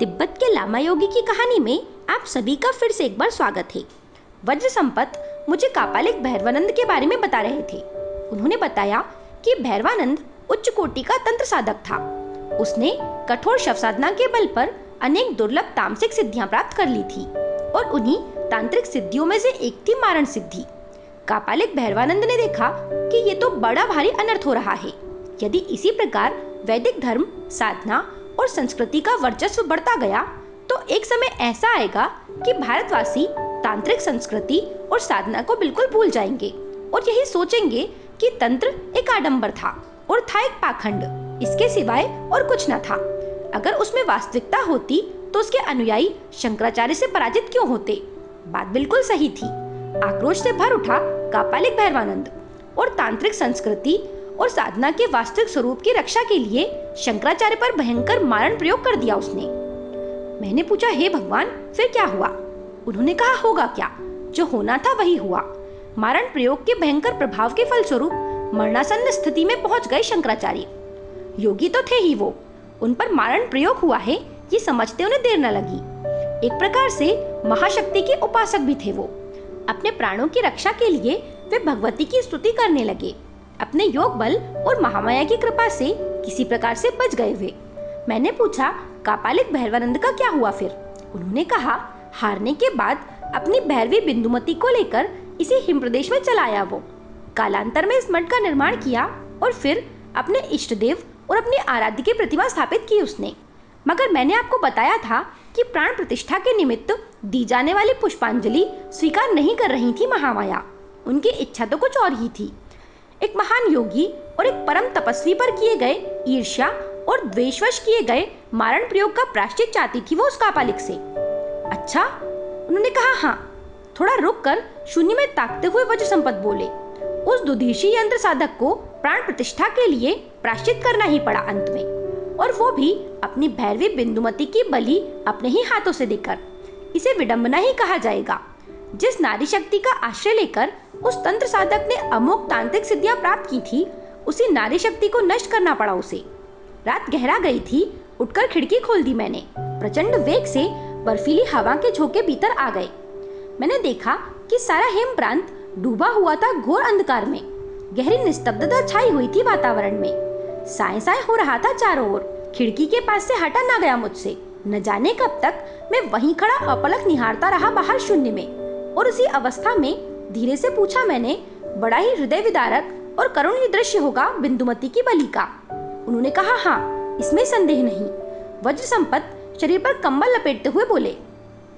तिब्बत के लामा योगी की कहानी में आप सभी का फिर से एक बार स्वागत है। वज्र संपत मुझे कापालिक भैरवानंद के बारे में बता रहे थे। उन्होंने बताया कि भैरवानंद उच्च कोटि का तंत्र साधक था। उसने कठोर शव साधना के बल पर अनेक दुर्लभ तामसिक सिद्धियां प्राप्त कर ली थी और उन्हीं तांत्रिक सिद्धियों में से एक थी मारण सिद्धि। कापालिक भैरवानंद ने देखा कि ये तो बड़ा भारी अनर्थ हो रहा है। यदि इसी प्रकार वैदिक धर्म, साधना और संस्कृति का वर्चस्व बढ़ता गया तो एक समय ऐसा आएगा कि भारतवासी तांत्रिक संस्कृति और साधना को बिल्कुल भूल जाएंगे और यही सोचेंगे कि तंत्र एक आडंबर था और था एक पाखंड, इसके सिवाय और कुछ न था। अगर उसमें वास्तविकता होती तो उसके अनुयायी शंकराचार्य से पराजित क्यों होते? बात बिल्कुल सही थी। आक्रोश से भर उठा कापालिक भैरवानंद और तांत्रिक संस्कृति और साधना के वास्तविक स्वरूप की रक्षा के लिए शंकराचार्य पर भयंकर मारण प्रयोग कर दिया उसने। मैंने पूछा, हे भगवान, फिर क्या हुआ? उन्होंने कहा, होगा क्या, जो होना था वही हुआ। मारण प्रयोग के भयंकर प्रभाव के फलस्वरूप मरणासन्न स्थिति में पहुंच गए शंकराचार्य। योगी तो थे ही वो, उन पर मारण प्रयोग हुआ है ये समझते उन्हें देर न लगी। एक प्रकार से महाशक्ति के उपासक भी थे वो। अपने प्राणों की रक्षा के लिए वे भगवती की स्तुति करने लगे। अपने योग बल और महामाया की कृपा से किसी प्रकार से बच गए वे। मैंने पूछा, कापालिक भैरवानंद का क्या हुआ फिर? उन्होंने कहा, हारने के बाद अपनी भैरवी बिंदुमती को लेकर इसी हिम प्रदेश में चला आया वो। कालांतर में इस मठ का निर्माण किया और फिर अपने इष्ट देव और अपनी आराध्य की प्रतिमा स्थापित की उसने। मगर मैंने आपको बताया था कि प्राण प्रतिष्ठा के निमित्त दी जाने वाली पुष्पांजलि स्वीकार नहीं कर रही थी महामाया। उनकी इच्छा तो कुछ और ही थी। एक महान योगी और एक परम तपस्वी पर किए गए ईर्ष्या और द्वेषवश किए गए मारण प्रयोग का प्रायश्चित चाहती थी वो उस कापालिक से। अच्छा, उन्होंने कहा। हाँ। थोड़ा रुक कर शून्य में ताकते हुए वज्र संपत बोले, उस दुधिशी यंत्र साधक को प्राण प्रतिष्ठा के लिए प्रायश्चित करना ही पड़ा अंत में, और वो भी अपनी भैरवी बिंदुमती की बलि अपने ही हाथों से देकर। इसे विडंबना ही कहा जाएगा। जिस नारी शक्ति का आश्रय लेकर उस तंत्र साधक ने अमोघ तांत्रिक सिद्धियां प्राप्त की थी, उसी नारी शक्ति को नष्ट करना पड़ा उसे। रात गहरा गई थी, उठकर खिड़की खोल दी मैंने। प्रचंड वेग से बर्फीली हवा के झोंके भीतर आ गए। मैंने देखा कि सारा हेम प्रांत डूबा हुआ था घोर अंधकार में। गहरी निस्तब्धता छाई हुई थी वातावरण में। साए साए हो रहा था चारों ओर। खिड़की के पास से हटा ना गया मुझसे। न जाने कब तक मैं वहीं खड़ा अपलक निहारता रहा बाहर शून्य में। और उसी अवस्था में धीरे से पूछा मैंने, बड़ा ही हृदय विदारक और करुण ही दृश्य होगा बिंदुमती की बलि का। उन्होंने कहा, हाँ, इसमें संदेह नहीं। वज्र संपत शरीर पर कंबल लपेटते हुए बोले,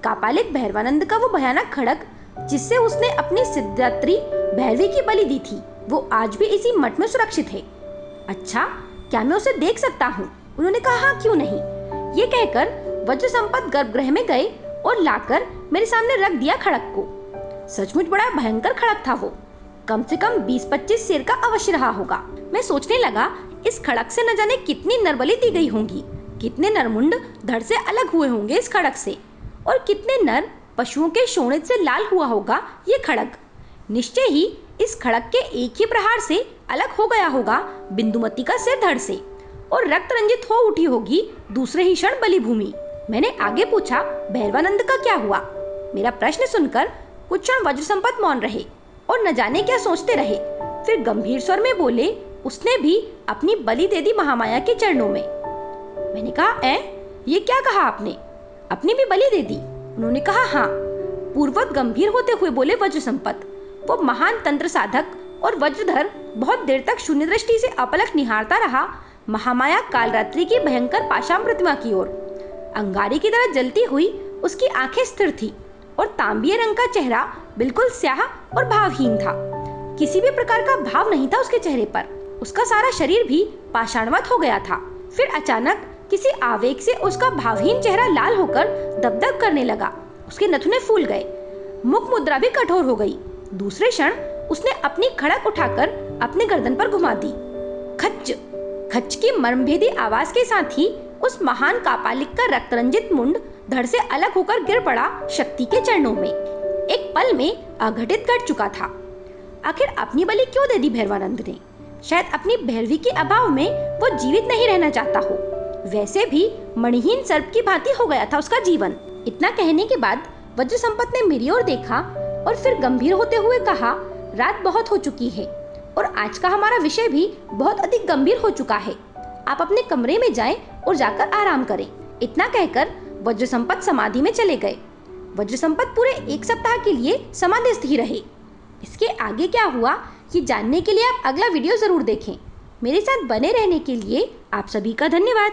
कापालिक भैरवानंद का वो भयानक खड़ग जिससे उसने अपनी सिद्धात्री भैरवी की बलि दी थी, वो आज भी इसी मठ में सुरक्षित है। अच्छा, क्या मैं उसे देख सकता हूँ? उन्होंने कहा, हाँ, क्यों नहीं। ये कहकर वज्र संपत गर्भगृह में गए और लाकर मेरे सामने रख दिया खड़ग को। सचमुच बड़ा भयंकर खड़ग था वो। कम से कम 20-25 शेर का अवश्य रहा होगा। मैं सोचने लगा, इस खड़ग से न जाने कितनी नरबली दी गई होंगी, कितने नरमुंड धड़ से अलग हुए होंगे इस खड़ग से, और कितने नर पशुओं के शोणित से लाल हुआ होगा ये खड़ग। निश्चय ही इस खड़ग के एक ही प्रहार से अलग हो गया होगा बिंदुमती का सिर धड़ से, और रक्त रंजित हो उठी होगी दूसरे ही क्षण बलि भूमि। मैंने आगे पूछा, भैरवानंद का क्या हुआ? मेरा प्रश्न सुनकर कुछ क्षण वज्र संपत मौन रहे और न जाने क्या सोचते रहे। फिर गंभीर स्वर में बोले, उसने भी अपनी बलि दे दी महामाया के चरणों में। मैंने कहा, ये क्या कहा आपने? अपनी भी बलि दे दी? उन्होंने कहा, हाँ। पूर्ववत गंभीर होते हुए बोले वज्र संपत। वो महान तंत्र साधक और वज्रधर बहुत देर तक शून्य दृष्टि से अपलक निहारता रहा महामाया कालरात्रि की भयंकर पाषाण प्रतिमा की ओर। अंगारे की तरह जलती हुई उसकी आंखें स्थिर थी और तांबिये रंग का चेहरा बिल्कुल स्याह और भावहीन था। किसी भी प्रकार का भाव नहीं था उसके चेहरे पर। उसका सारा शरीर भी पाषाणवत हो गया था। फिर अचानक किसी आवेग से उसका भावहीन चेहरा लाल होकर दबदब करने लगा। उसके नथुने फूल गए, मुख मुद्रा भी कठोर हो गई। दूसरे क्षण उसने अपनी खड़ग उठाकर अपने गर्दन पर घुमा दी। खच खच की मर्मभेदी आवाज के साथ ही उस महान कापालिक का रक्तरंजित मुंड धड़ से अलग होकर गिर पड़ा शक्ति के चरणों में। एक पल में अघटित घट चुका था। आखिर अपनी बलि क्यों दे दी भैरवानंद ने? शायद अपनी भैरवी के अभाव में वो जीवित नहीं रहना चाहता हो। वैसे भी मणिहीन सर्प की भांति हो गया था उसका जीवन। इतना कहने के बाद वज्र संपत ने मेरी ओर देखा और फिर गंभीर होते हुए कहा, रात बहुत हो चुकी है और आज का हमारा विषय भी बहुत अधिक गंभीर हो चुका है। आप अपने कमरे में जाएं और जाकर आराम करें। इतना कहकर वज्र संपत समाधि में चले गए। वज्र संपत पूरे 1 सप्ताह के लिए समाधिस्थ ही रहे। इसके आगे क्या हुआ ये जानने के लिए आप अगला वीडियो जरूर देखें। मेरे साथ बने रहने के लिए आप सभी का धन्यवाद।